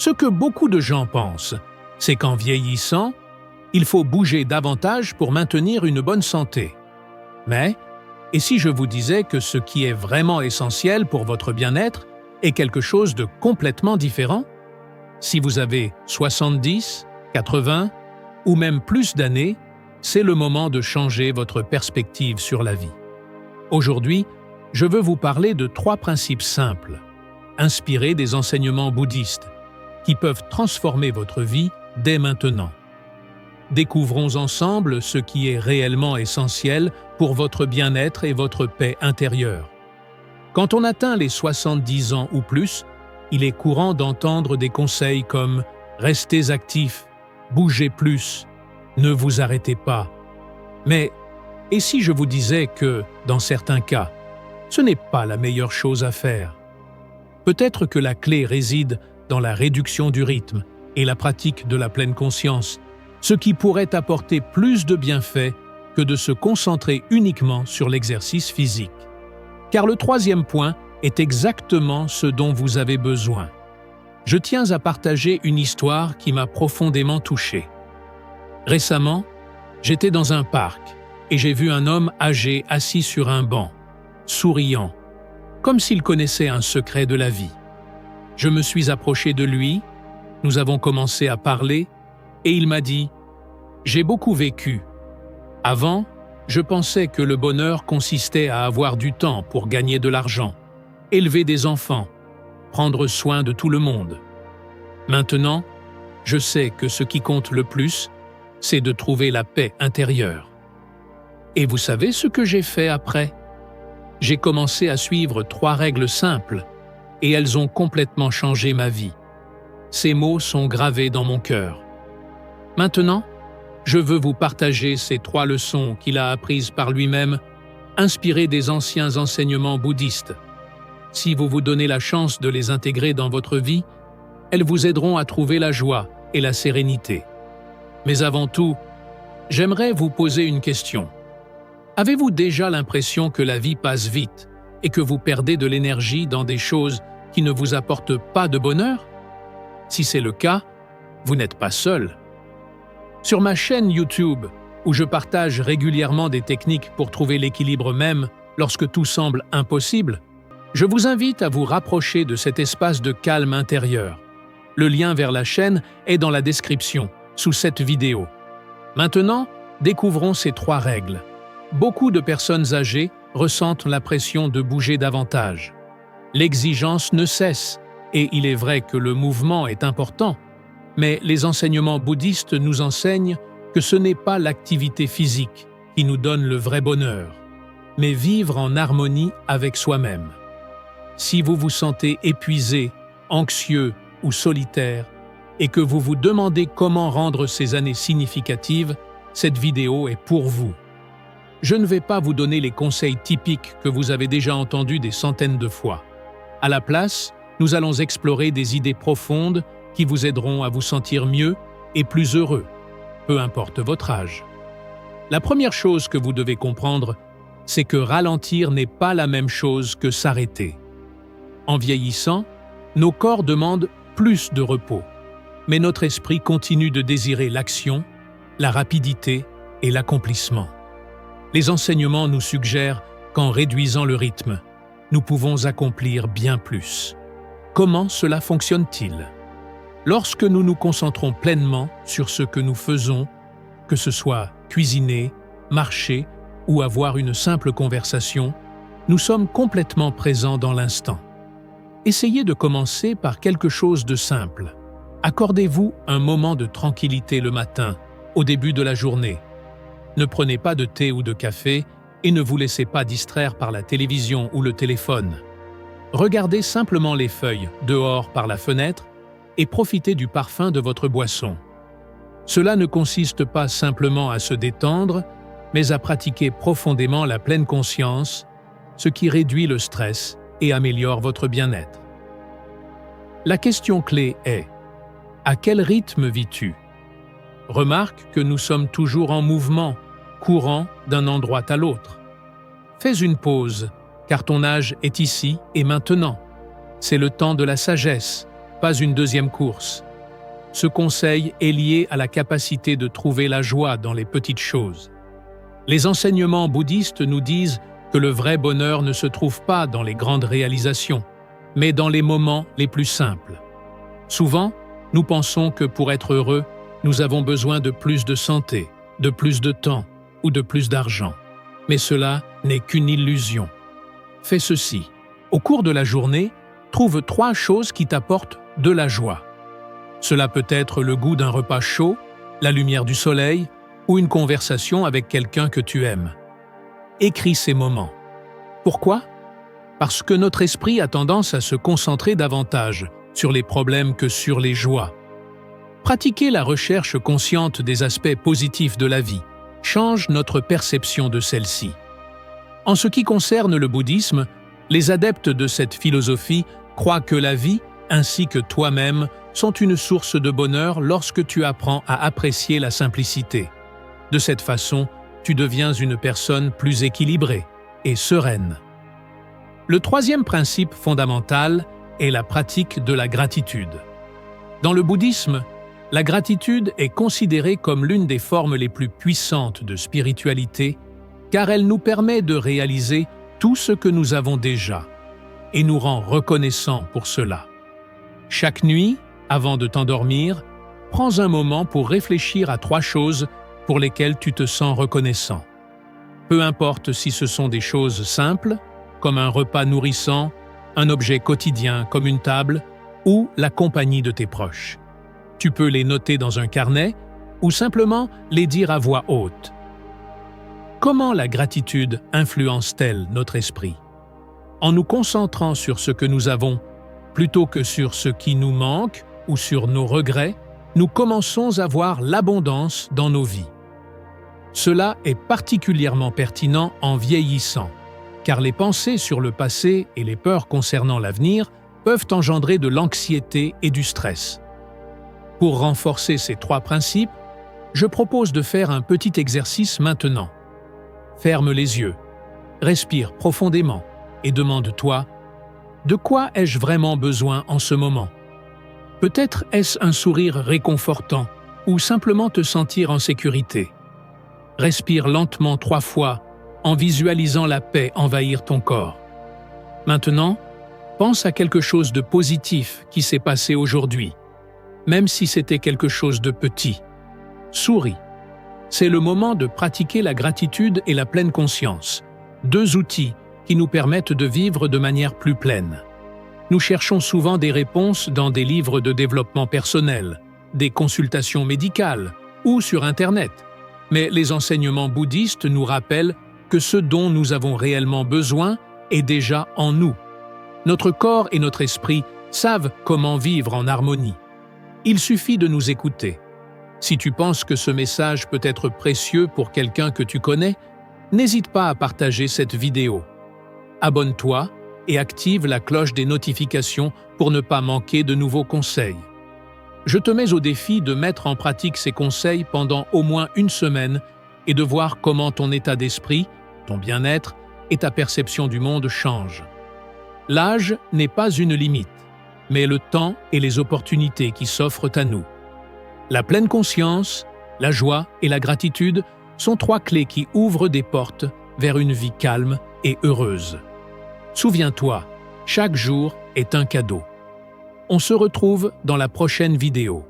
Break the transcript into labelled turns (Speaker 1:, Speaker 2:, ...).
Speaker 1: Ce que beaucoup de gens pensent, c'est qu'en vieillissant, il faut bouger davantage pour maintenir une bonne santé. Mais, et si je vous disais que ce qui est vraiment essentiel pour votre bien-être est quelque chose de complètement différent? Si vous avez 70, 80 ou même plus d'années, c'est le moment de changer votre perspective sur la vie. Aujourd'hui, je veux vous parler de 3 principes simples, inspirés des enseignements bouddhistes, qui peuvent transformer votre vie dès maintenant. Découvrons ensemble ce qui est réellement essentiel pour votre bien-être et votre paix intérieure. Quand on atteint les 70 ans ou plus, il est courant d'entendre des conseils comme « Restez actifs »,« Bougez plus »,« Ne vous arrêtez pas ». Mais, et si je vous disais que, dans certains cas, ce n'est pas la meilleure chose à faire? Peut-être que la clé réside dans la réduction du rythme et la pratique de la pleine conscience, ce qui pourrait apporter plus de bienfaits que de se concentrer uniquement sur l'exercice physique. Car le 3e point est exactement ce dont vous avez besoin. Je tiens à partager une histoire qui m'a profondément touché. Récemment, j'étais dans un parc et j'ai vu un homme âgé assis sur un banc, souriant, comme s'il connaissait un secret de la vie. Je me suis approché de lui, nous avons commencé à parler et il m'a dit « J'ai beaucoup vécu. Avant, je pensais que le bonheur consistait à avoir du temps pour gagner de l'argent, élever des enfants, prendre soin de tout le monde. Maintenant, je sais que ce qui compte le plus, c'est de trouver la paix intérieure. Et vous savez ce que j'ai fait après? J'ai commencé à suivre 3 règles simples et elles ont complètement changé ma vie. Ces mots sont gravés dans mon cœur. Maintenant, je veux vous partager ces 3 leçons qu'il a apprises par lui-même, inspirées des anciens enseignements bouddhistes. Si vous vous donnez la chance de les intégrer dans votre vie, elles vous aideront à trouver la joie et la sérénité. Mais avant tout, j'aimerais vous poser une question. Avez-vous déjà l'impression que la vie passe vite et que vous perdez de l'énergie dans des choses qui ne vous apportent pas de bonheur? Si c'est le cas, vous n'êtes pas seul. Sur ma chaîne YouTube, où je partage régulièrement des techniques pour trouver l'équilibre même lorsque tout semble impossible, je vous invite à vous rapprocher de cet espace de calme intérieur. Le lien vers la chaîne est dans la description, sous cette vidéo. Maintenant, découvrons ces 3 règles. Beaucoup de personnes âgées ressentent la pression de bouger davantage. L'exigence ne cesse, et il est vrai que le mouvement est important, mais les enseignements bouddhistes nous enseignent que ce n'est pas l'activité physique qui nous donne le vrai bonheur, mais vivre en harmonie avec soi-même. Si vous vous sentez épuisé, anxieux ou solitaire, et que vous vous demandez comment rendre ces années significatives, cette vidéo est pour vous. Je ne vais pas vous donner les conseils typiques que vous avez déjà entendus des centaines de fois. À la place, nous allons explorer des idées profondes qui vous aideront à vous sentir mieux et plus heureux, peu importe votre âge. La première chose que vous devez comprendre, c'est que ralentir n'est pas la même chose que s'arrêter. En vieillissant, nos corps demandent plus de repos, mais notre esprit continue de désirer l'action, la rapidité et l'accomplissement. Les enseignements nous suggèrent qu'en réduisant le rythme, nous pouvons accomplir bien plus. Comment cela fonctionne-t-il? Lorsque nous nous concentrons pleinement sur ce que nous faisons, que ce soit cuisiner, marcher ou avoir une simple conversation, nous sommes complètement présents dans l'instant. Essayez de commencer par quelque chose de simple. Accordez-vous un moment de tranquillité le matin, au début de la journée. Ne prenez pas de thé ou de café et ne vous laissez pas distraire par la télévision ou le téléphone. Regardez simplement les feuilles dehors par la fenêtre et profitez du parfum de votre boisson. Cela ne consiste pas simplement à se détendre, mais à pratiquer profondément la pleine conscience, ce qui réduit le stress et améliore votre bien-être. La question clé est: à quel rythme vis-tu? Remarque que nous sommes toujours en mouvement, courant d'un endroit à l'autre. Fais une pause, car ton âge est ici et maintenant. C'est le temps de la sagesse, pas une deuxième course. Ce conseil est lié à la capacité de trouver la joie dans les petites choses. Les enseignements bouddhistes nous disent que le vrai bonheur ne se trouve pas dans les grandes réalisations, mais dans les moments les plus simples. Souvent, nous pensons que pour être heureux, nous avons besoin de plus de santé, de plus de temps ou de plus d'argent. Mais cela n'est qu'une illusion. Fais ceci. Au cours de la journée, trouve 3 choses qui t'apportent de la joie. Cela peut être le goût d'un repas chaud, la lumière du soleil ou une conversation avec quelqu'un que tu aimes. Écris ces moments. Pourquoi? Parce que notre esprit a tendance à se concentrer davantage sur les problèmes que sur les joies. Pratiquer la recherche consciente des aspects positifs de la vie change notre perception de celle-ci. En ce qui concerne le bouddhisme, les adeptes de cette philosophie croient que la vie, ainsi que toi-même, sont une source de bonheur lorsque tu apprends à apprécier la simplicité. De cette façon, tu deviens une personne plus équilibrée et sereine. Le 3e principe fondamental est la pratique de la gratitude. Dans le bouddhisme, la gratitude est considérée comme l'une des formes les plus puissantes de spiritualité, car elle nous permet de réaliser tout ce que nous avons déjà et nous rend reconnaissants pour cela. Chaque nuit, avant de t'endormir, prends un moment pour réfléchir à 3 choses pour lesquelles tu te sens reconnaissant. Peu importe si ce sont des choses simples, comme un repas nourrissant, un objet quotidien comme une table ou la compagnie de tes proches. Tu peux les noter dans un carnet ou simplement les dire à voix haute. Comment la gratitude influence-t-elle notre esprit? En nous concentrant sur ce que nous avons, plutôt que sur ce qui nous manque ou sur nos regrets, nous commençons à voir l'abondance dans nos vies. Cela est particulièrement pertinent en vieillissant, car les pensées sur le passé et les peurs concernant l'avenir peuvent engendrer de l'anxiété et du stress. Pour renforcer ces 3 principes, je propose de faire un petit exercice maintenant. Ferme les yeux, respire profondément et demande-toi « De quoi ai-je vraiment besoin en ce moment ?» Peut-être est-ce un sourire réconfortant ou simplement te sentir en sécurité. Respire lentement 3 fois en visualisant la paix envahir ton corps. Maintenant, pense à quelque chose de positif qui s'est passé aujourd'hui, même si c'était quelque chose de petit. Souris. C'est le moment de pratiquer la gratitude et la pleine conscience, 2 outils qui nous permettent de vivre de manière plus pleine. Nous cherchons souvent des réponses dans des livres de développement personnel, des consultations médicales ou sur Internet, mais les enseignements bouddhistes nous rappellent que ce dont nous avons réellement besoin est déjà en nous. Notre corps et notre esprit savent comment vivre en harmonie. Il suffit de nous écouter. Si tu penses que ce message peut être précieux pour quelqu'un que tu connais, n'hésite pas à partager cette vidéo. Abonne-toi et active la cloche des notifications pour ne pas manquer de nouveaux conseils. Je te mets au défi de mettre en pratique ces conseils pendant au moins 1 semaine et de voir comment ton état d'esprit, ton bien-être et ta perception du monde changent. L'âge n'est pas une limite, mais le temps et les opportunités qui s'offrent à nous. La pleine conscience, la joie et la gratitude sont 3 clés qui ouvrent des portes vers une vie calme et heureuse. Souviens-toi, chaque jour est un cadeau. On se retrouve dans la prochaine vidéo.